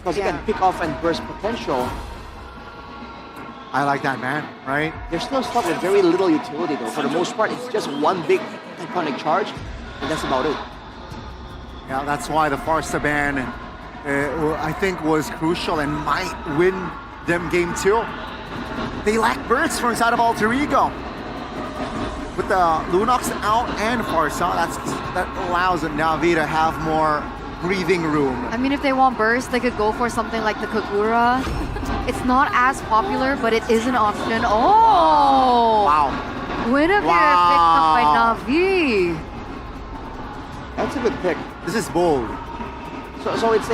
because it can pick off and burst potential. I like that, man, right? They're still stuck with very little utility, though. For the most part, it's just one big iconic charge, and that's about it. Yeah, that's why the Farsa ban, I think, was crucial and might win them game 2. They lack bursts from inside of Alter Ego. With the Lunox out and Farsa, that allows NAVI to have more breathing room. I mean, if they want burst, they could go for something like the Kagura. It's not as popular, but it is an option. Oh! Wow. Guinevere picked up by NAVI. That's a good pick. This is bold. So it's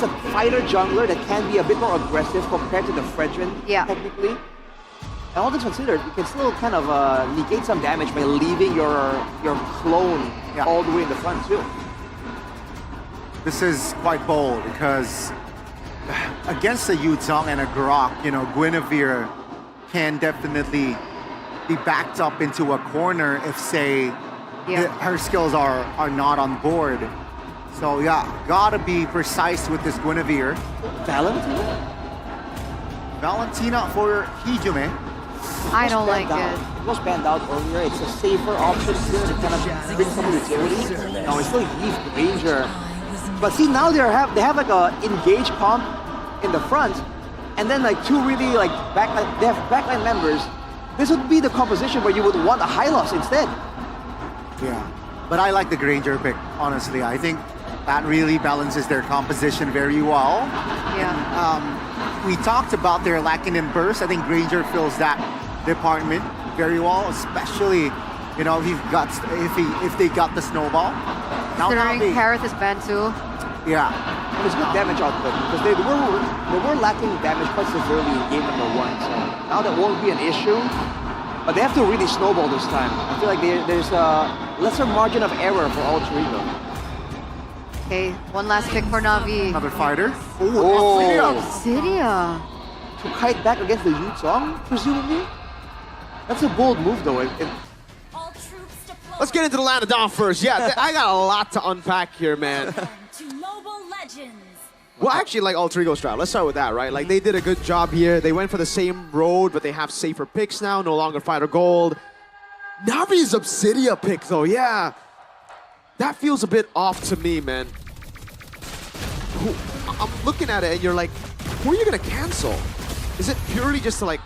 a fighter jungler that can be a bit more aggressive compared to the Fredrin, technically. And all this considered, you can still kind of negate some damage by leaving your clone all the way in the front too. This is quite bold because against a Yuzong and a Grok, you know, Guinevere can definitely be backed up into a corner if, say, her skills are not on board. So yeah, gotta be precise with this Guinevere. Valentina for Hijume. I don't like it. It was banned out earlier. It's a safer option here to kind of bring some utility. No, it's still Eve Ranger. But see, now they have like a engage comp in the front, and then like two really like backline. They have backline members. This would be the composition where you would want a Hylos instead. Yeah, but I like the Granger pick, honestly. I think that really balances their composition very well. Yeah. We talked about their lacking in burst. I think Granger fills that department very well, especially, you know, if they got the snowball. Now Considering Kareth is banned too. Yeah. It's good damage output because they were lacking damage quite severely in game number 1. So now that won't be an issue. But they have to really snowball this time. I feel like there's a lesser margin of error for Alter Ego. Okay, one last pick for NAVI. Another fighter. Sidia. To kite back against the Yuzong, presumably? That's a bold move, though. Let's get into the land of Dawn first. Yeah, I got a lot to unpack here, man. Well, actually, like Alter Ego strat. Let's start with that, right? Like, they did a good job here. They went for the same road, but they have safer picks now. No longer fighter gold. Navi's Obsidia pick, though, yeah. That feels a bit off to me, man. I'm looking at it, and you're like, who are you going to cancel? Is it purely just to, like,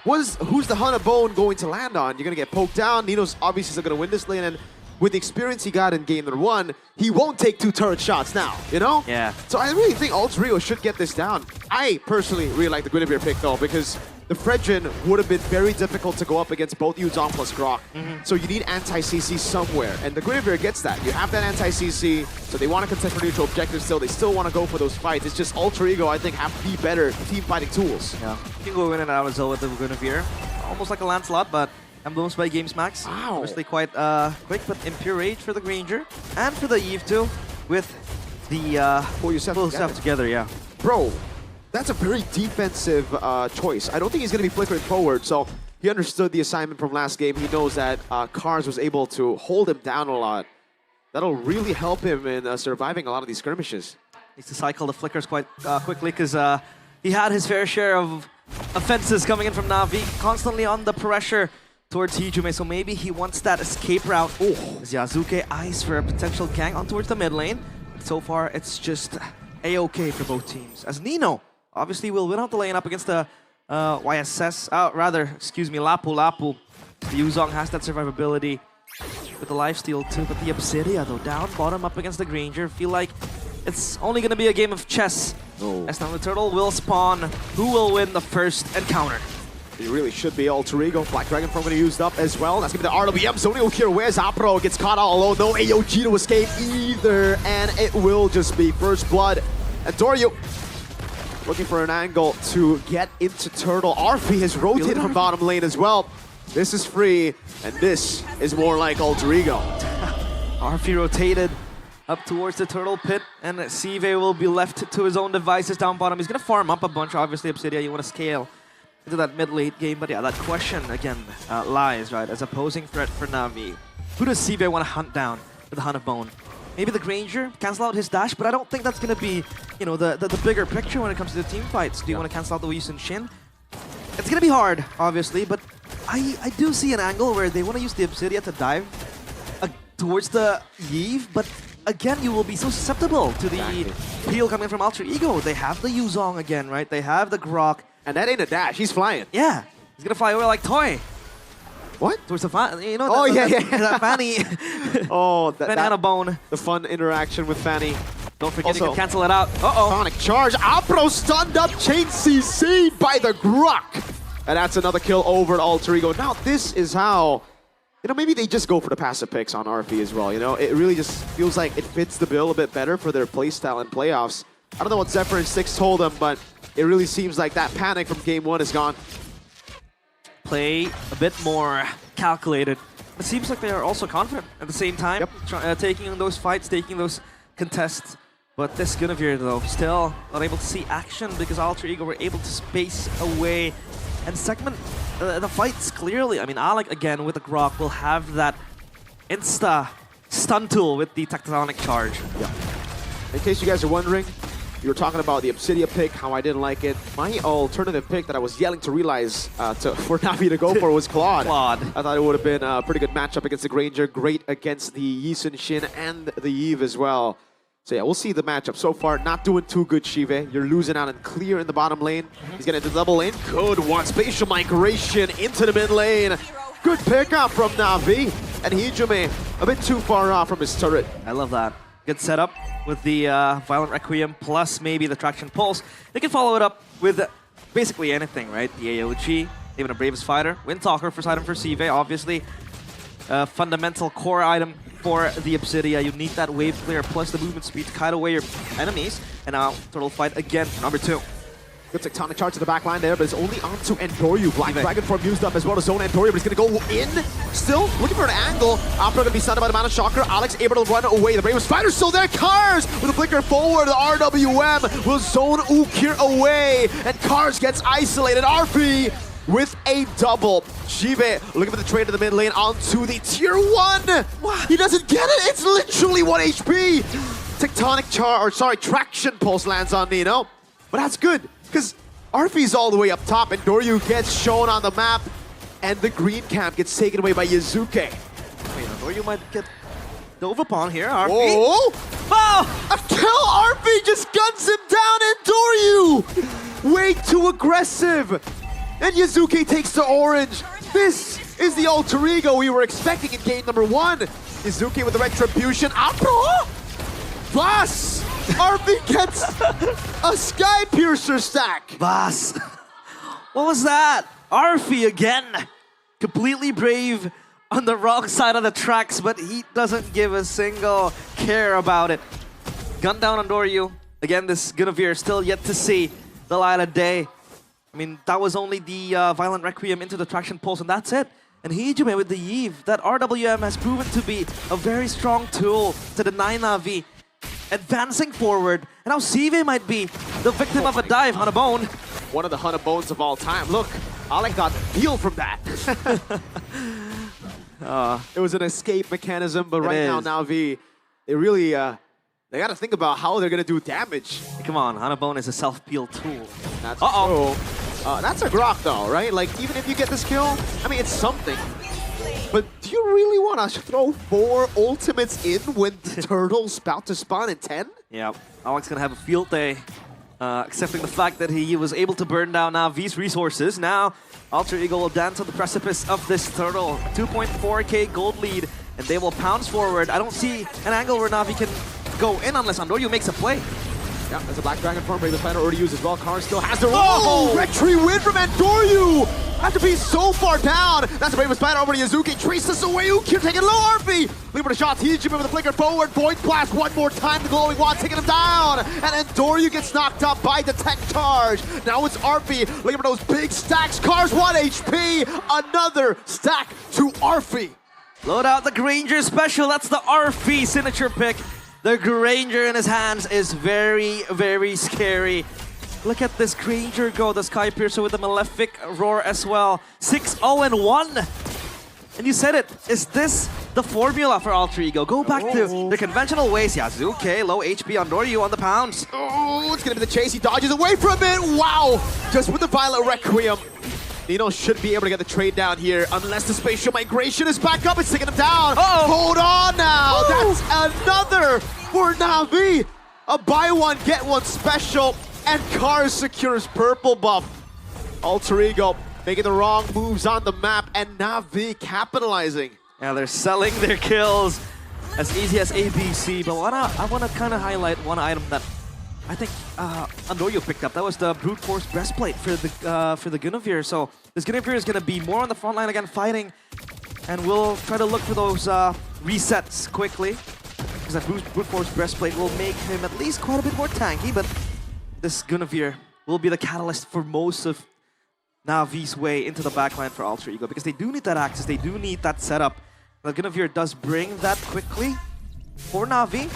who's the Hunt of Bone going to land on? You're going to get poked down. Nino's obviously still going to win this lane, and with the experience he got in game number 1, he won't take 2 turret shots now, you know? Yeah. So I really think Alter Ego should get this down. I personally really like the Guinevere pick, though, because the Fredrin would have been very difficult to go up against both Yuzong plus Grok. So you need anti-CC somewhere, and the Guinevere gets that. You have that anti-CC, so they want to contest for neutral objectives still. They still want to go for those fights. It's just Alter Ego, I think, have the better team fighting tools. Yeah. You can go in and out as well with the Guinevere. Almost like a Lancelot, but emblems by Games Max. Wow. Obviously quite quick, but Impure Rage for the Granger. And for the Eve too, with the Pull yourself together, yeah. Bro, that's a very defensive choice. I don't think he's going to be flickering forward, so he understood the assignment from last game. He knows that Cars was able to hold him down a lot. That'll really help him in surviving a lot of these skirmishes. Needs to cycle the flickers quite quickly because he had his fair share of offenses coming in from NAVI, constantly on the pressure towards Hijume, so maybe he wants that escape route. Oh, as Yasuke eyes for a potential gank on towards the mid lane. So far, it's just A-okay for both teams. As Nino obviously will win out the lane up against the Lapu Lapu. The Yuzong has that survivability with the lifesteal too, but the Obsidia though, down bottom up against the Granger. Feel like it's only going to be a game of chess. As now the turtle will spawn. Who will win the first encounter? He really should be Alter Ego. Black Dragon Form going to used up as well. That's going to be the RWM. Zonio here. Where's Apro? Gets caught all alone. No AOG to escape either. And it will just be first blood. And Doryu looking for an angle to get into Turtle. Arfi has rotated from bottom lane as well. This is free. And this is more like Alter Ego. Arfi rotated up towards the Turtle Pit. And Sive will be left to his own devices down bottom. He's going to farm up a bunch. Obviously, Obsidia, you want to scale into that mid-late game, but yeah, that question again lies, right, as opposing threat for NAVI. Who does Sive want to hunt down with the Hunt of Bone? maybe the Granger, cancel out his dash, but I don't think that's going to be, you know, the bigger picture when it comes to the team fights. Do you want to cancel out the Wii Shin? It's going to be hard, obviously, but I do see an angle where they want to use the Obsidia to dive towards the Yve, but again, you will be so susceptible to the peel coming from Alter Ego. They have the Yuzong again, right? They have the Grok. And that ain't a dash. He's flying. Yeah, he's going to fly over like Toy. What? Towards the fan, you know, Oh, yeah. that Fanny. Oh, Fanny on a bone. the fun interaction with Fanny. Don't forget you Also- can cancel it out. Uh-oh. Sonic charge. Apro stunned up. Chain CC'd by the Grok. And that's another kill over at Alter Ego. Now, this is how, you know, maybe they just go for the passive picks on RP as well, you know? It really just feels like it fits the bill a bit better for their playstyle in playoffs. I don't know what Zephyr and Six told them, but it really seems like that panic from game one is gone. Play a bit more calculated. It seems like they are also confident at the same time, taking on those fights, taking those contests. But this Guinevere, though, still not able to see action because Alter Ego were able to space away and segment the fights clearly. I mean, Alec, again, with the Grok, will have that insta stun tool with the tectonic charge. Yeah. In case you guys are wondering, you were talking about the Obsidia pick, how I didn't like it. My alternative pick that I was yelling to realize for Navi to go for was Claude. Claude. I thought it would have been a pretty good matchup against the Granger, great against the Yi Shin and the Yve as well. So yeah, we'll see the matchup. So far, not doing too good, Shive. You're losing out and clear in the bottom lane. He's getting into the double lane. Good one. Spatial migration into the mid lane. Good pickup from Navi. And Hijume a bit too far off from his turret. I love that. Good setup with the Violent Requiem plus maybe the Traction Pulse. They can follow it up with basically anything, right? The AOG, even a Bravest Fighter. Windtalker first item for Sive, obviously. Fundamental core item for the Obsidia. You need that wave clear plus the movement speed to kite away your enemies. And now Turtle fight again for number 2. Good tectonic charge to the back line there, but it's only onto Endoryu. Black Dragon form used up as well as Zone Endoryu, but he's gonna go in. Still looking for an angle. Opera gonna be stunned by the Mana Shocker. Alex able to run away. The Bravest Fighter's still there. Cars with a flicker forward. The RWM will zone Ukir away, and Cars gets isolated. RP with a double. Shive looking for the trade to the mid lane onto the tier 1. He doesn't get it. It's literally 1 HP. Tectonic Traction Pulse lands on Nino, but that's good because RP's all the way up top, and Doryu gets shown on the map, and the green camp gets taken away by Yazuke. Wait, Doryu might get dove upon here. RP. Oh! Oh! A kill! RP just guns him down, and Doryu! Way too aggressive! And Yazuke takes the orange. This is the Alter Ego we were expecting in game number 1. Yazuke with the Retribution. Apro! Boss! RP gets a Sky Piercer stack. Boss. What was that? Arfi again. Completely brave on the wrong side of the tracks, but he doesn't give a single care about it. Gun down on Doryu. Again, this Guinevere still yet to see the light of day. I mean, that was only the Violent Requiem into the Traction Pulse, and that's it. And Hijume with the Yve, that RWM has proven to be a very strong tool to deny Navi advancing forward. And now Sive might be the victim of a dive on a bone. One of the Hunter Bones of all time. Look, Alec got healed from that. It was an escape mechanism, but right now, Navi, they really, they got to think about how they're going to do damage. Come on, Hanabone is a self-peel tool. That's true. That's a Grok though, right? Like, even if you get this kill, I mean, it's something. But do you really want to throw 4 ultimates in when the Turtle's about to spawn in 10? Yeah, Alec's gonna have a field day, accepting the fact that he was able to burn down Navi's resources. Now, Alter Ego will dance on the precipice of this Turtle. 2.4k gold lead, and they will pounce forward. I don't see an angle where Navi can go in unless Andoryu makes a play. Yeah, there's a Black Dragon form. Bravest Fighter already used as well. Karn still has the Retry win from Andoryu! Have to be so far down. That's the Bravest Fighter over to Yazuki. Traces away. Ukir taking low. RP. Looking for the shots. He's with the flicker forward. Void Blast one more time. The glowing wand taking him down. And Andoryu gets knocked up by the tech charge. Now it's RP looking for those big stacks. Cars 1 HP. Another stack to RP. Load out the Granger special. That's the RP signature pick. The Granger in his hands is very, very scary. Look at this Granger go, the Sky Piercer with the Malefic Roar as well. 6-0-1. And you said it, is this the formula for Alter Ego. Go back to the conventional ways. Yazuke, low HP on Doryu on the pounds. Oh, it's gonna be the chase. He dodges away from it. Wow! Just with the Violet Requiem, Nino should be able to get the trade down here unless the spatial migration is back up. It's taking him down. Hold on now. That's another for Navi. A buy one, get one special, and Cars secures purple buff. Alter Ego making the wrong moves on the map, and Navi capitalizing. Yeah, they're selling their kills as easy as ABC, but I want to kind of highlight one item that I think Andoryu picked up. That was the Brute Force Breastplate for the Guinevere. So this Guinevere is going to be more on the front line again fighting, and we'll try to look for those resets quickly, because that Brute Force Breastplate will make him at least quite a bit more tanky, but this Guinevere will be the catalyst for most of Navi's way into the backline for Alter Ego, because they do need that access, they do need that setup. The Guinevere does bring that quickly for Navi.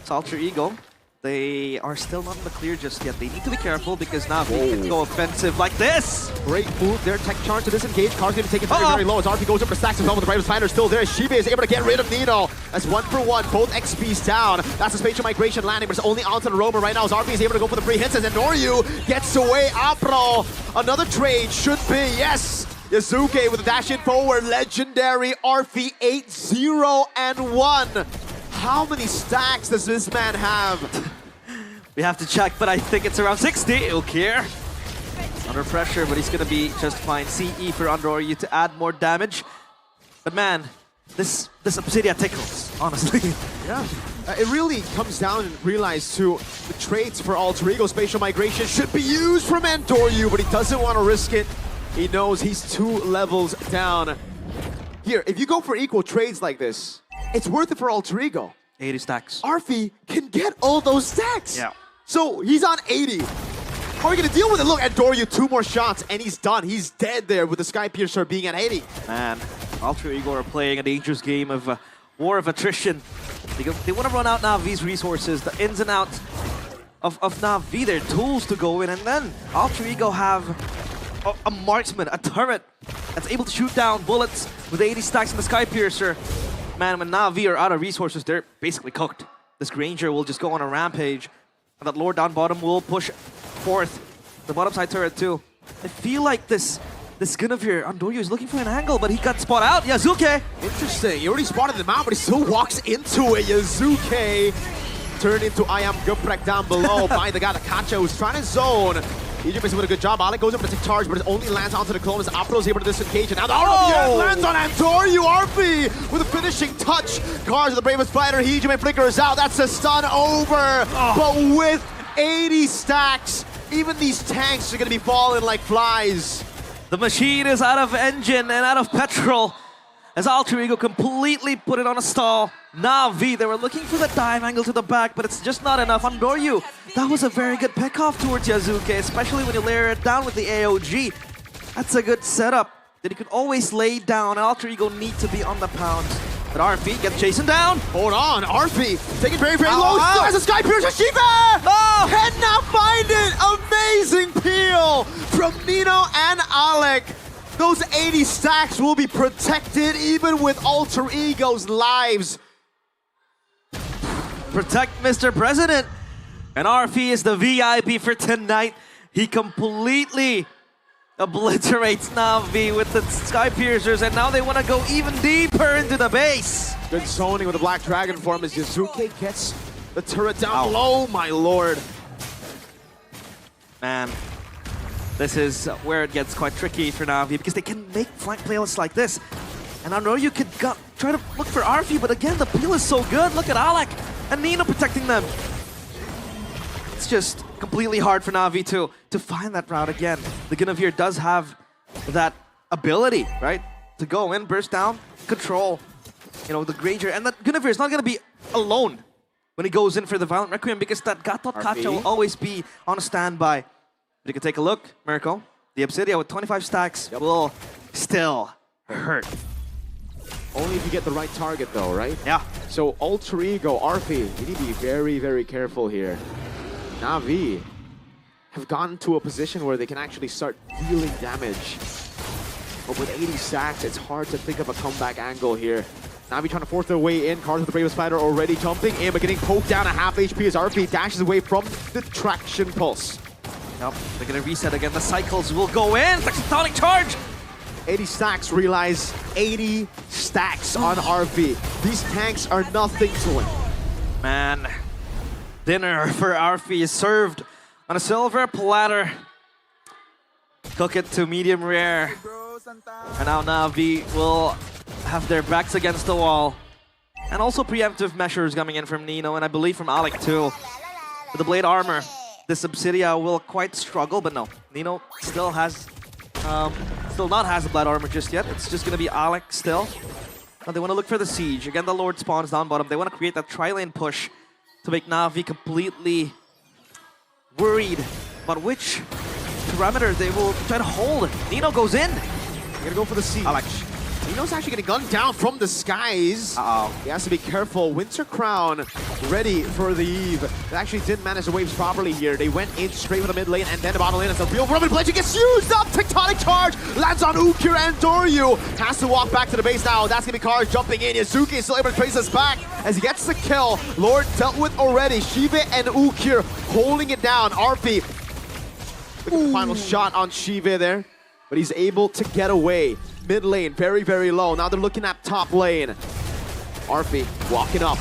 It's Alter Ego. They are still not in the clear just yet. They need to be careful because Navi can go offensive like this. Great move there. Tech charge to disengage. Car's going to take it very, very low as RP goes up for stacks as well, with the Bravest Fighter still there. Shibe is able to get rid of Nino. That's 1 for 1. Both XPs down. That's the spatial migration landing, but it's only onto the roamer right now as RP is able to go for the free hits, and then Noryu gets away. Apro. Another trade should be, yes. Yazuke with a dash in forward. Legendary RP 8-0-1. How many stacks does this man have? We have to check, but I think it's around 60. Ilkir under pressure, but he's gonna be just fine. CE for Andoryu to add more damage. But man, this Obsidia tickles, honestly. Yeah, it really comes down and realize to the traits for Alter Ego. Spatial migration should be used from Andoryu, but he doesn't want to risk it. He knows he's 2 levels down. Here, if you go for equal trades like this, it's worth it for Alter Ego. 80 stacks. Arfi can get all those stacks. Yeah. So he's on 80. How are we gonna deal with it? Look, Andoryu, 2 more shots and he's done. He's dead there with the Sky Piercer being at 80. Man, Alter Ego are playing a dangerous game of war of attrition. They want to run out Navi's resources, the ins and outs of Navi, their tools to go in, and then Alter Ego have a marksman, a turret that's able to shoot down bullets with 80 stacks in the Sky Piercer. Man, when Navi are out of resources, they're basically cooked. This Granger will just go on a rampage, and that Lord down bottom will push forth. The bottom side turret too. I feel like this Guinevere, Andoryu is looking for an angle, but he got spot out. Yazuke! Interesting, he already spotted them out, but he still walks into it. Yazuke turned into I am Guprek down below by the guy, Kacha, who's trying to zone. Egypt is doing a good job. Alec goes up to take charge, but it only lands onto the clone as Apro is able to disengage. And now the RWM lands on Andoryu. RP with a finishing touch. Cars are the bravest fighter. Hijime flickers out. That's a stun over. But with 80 stacks, even these tanks are going to be falling like flies. The machine is out of engine and out of petrol as Alter Ego completely put it on a stall. Navi, they were looking for the dive angle to the back, but it's just not enough. Andoryu, that was a very good pick-off towards Yazuke, especially when you layer it down with the AOG. That's a good setup that he could always lay down. Alter Ego need to be on the pound. But RP gets chasing down. Hold on, RP taking very, very low. Still has a Sky Piercer. Shiva cannot find it. Amazing peel from Nino and Alec. Those 80 stacks will be protected even with Alter Ego's lives. Protect Mr. President. And RP is the VIP for tonight. He completely obliterates Navi with the Sky Piercers, and now they want to go even deeper into the base. Good zoning with the Black Dragon form as Yazuke gets the turret down low, my lord. Man, this is where it gets quite tricky for Navi, because they can make flank playlists like this. And I know you could try to look for RP, but again, the peel is so good. Look at Alec and Nino protecting them. It's just completely hard for Navi to find that route again. The Guinevere does have that ability, right? To go in, burst down, control, the Granger. And that Guinevere is not going to be alone when he goes in for the Violent Requiem, because that Gatot Kacha will always be on standby. But you can take a look, Mirko. The Obsidia with 25 stacks will still hurt. Only if you get the right target though, right? Yeah. So Alter Ego, RP, you need to be very, very careful here. Navi have gotten to a position where they can actually start dealing damage. But with 80 stacks, it's hard to think of a comeback angle here. Navi trying to force their way in. Cards with the Bravest Spider already jumping in, but getting poked down at half HP as RP dashes away from the traction pulse. Yep, they're gonna reset again. The cycles will go in. Tectonic charge. 80 stacks, realize 80 stacks on RP. These tanks are nothing to him. Man, dinner for Arfi is served on a silver platter. Cook it to medium rare. And now Navi will have their backs against the wall. And also preemptive measures coming in from Nino, and I believe from Alec too. With the blade armor, the Subsidia will quite struggle, but no. Nino still has, not has the blade armor just yet. It's just gonna be Alec still. Now they want to look for the siege. Again, the Lord spawns down bottom. They want to create that tri-lane push to make Navi completely worried about which parameter they will try to hold. Nino goes in. They're gonna go for the siege. Alec. Nino's actually getting gunned down from the skies. He has to be careful. Winter Crown ready for the Eve. They actually didn't manage the waves properly here. They went in straight for the mid lane and then the bottom lane. It's a real Roman Blade gets used up. Tectonic charge lands on Ukir and Doryu. Has to walk back to the base now. That's gonna be Cars jumping in. Yazuki is still able to trace us back as he gets the kill. Lord dealt with already. Shive and Ukir holding it down. RP with the final shot on Shive there, but he's able to get away. Mid lane, very, very low. Now they're looking at top lane. Arfi walking up.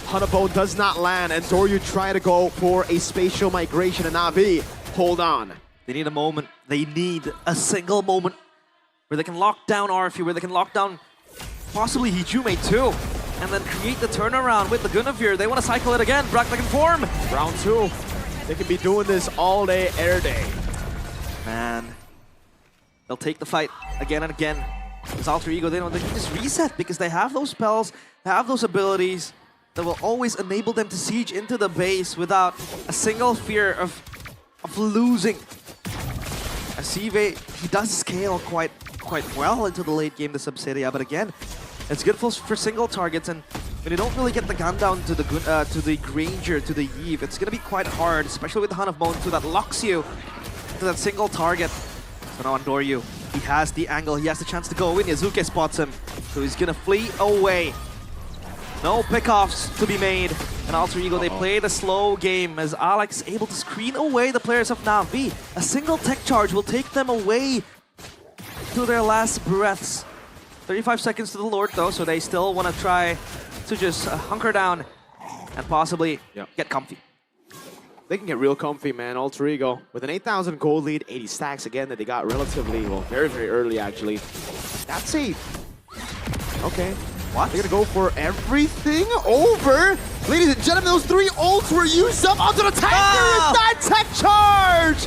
Hunabone does not land, and Doryu try to go for a spatial migration, and Navi hold on. They need a moment. They need a single moment where they can lock down Arfi, where they can lock down possibly Hijume too, and then create the turnaround with the Guinevere. They want to cycle it again. Brock can form. Round 2. They can be doing this all day, air day. Man. They'll take the fight again and again. This Alter Ego, they can just reset because they have those spells, they have those abilities that will always enable them to siege into the base without a single fear of losing. Asive, he does scale quite well into the late game, the Subsidia, but again, it's good for single targets, and when you don't really get the gun down to the Granger, to the Eve, it's gonna be quite hard, especially with the Hunt of Bone, that locks you to that single target. So now on Doryu, he has the angle, he has the chance to go in. Yazuki spots him, so he's gonna flee away. No pickoffs to be made. And Alter Ego, they play the slow game as Alex able to screen away the players of Navi. A single tech charge will take them away to their last breaths. 35 seconds to the Lord though, so they still want to try to just hunker down and possibly get comfy. They can get real comfy, man. Alter Ego with an 8,000 gold lead, 80 stacks again that they got relatively, well, very, very early actually. That's a... Okay. What? They're gonna go for everything over. Ladies and gentlemen, those 3 ults were used up onto the tank. There is that tech charge!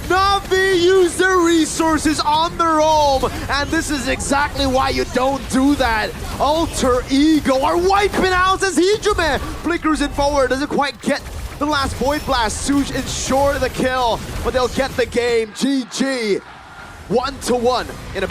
Navi used their resources on their own, and this is exactly why you don't do that. Alter Ego are wiping out as Hijume flickers in forward, doesn't quite get the last Void Blast to ensure the kill, but they'll get the game. GG. 1-1 in a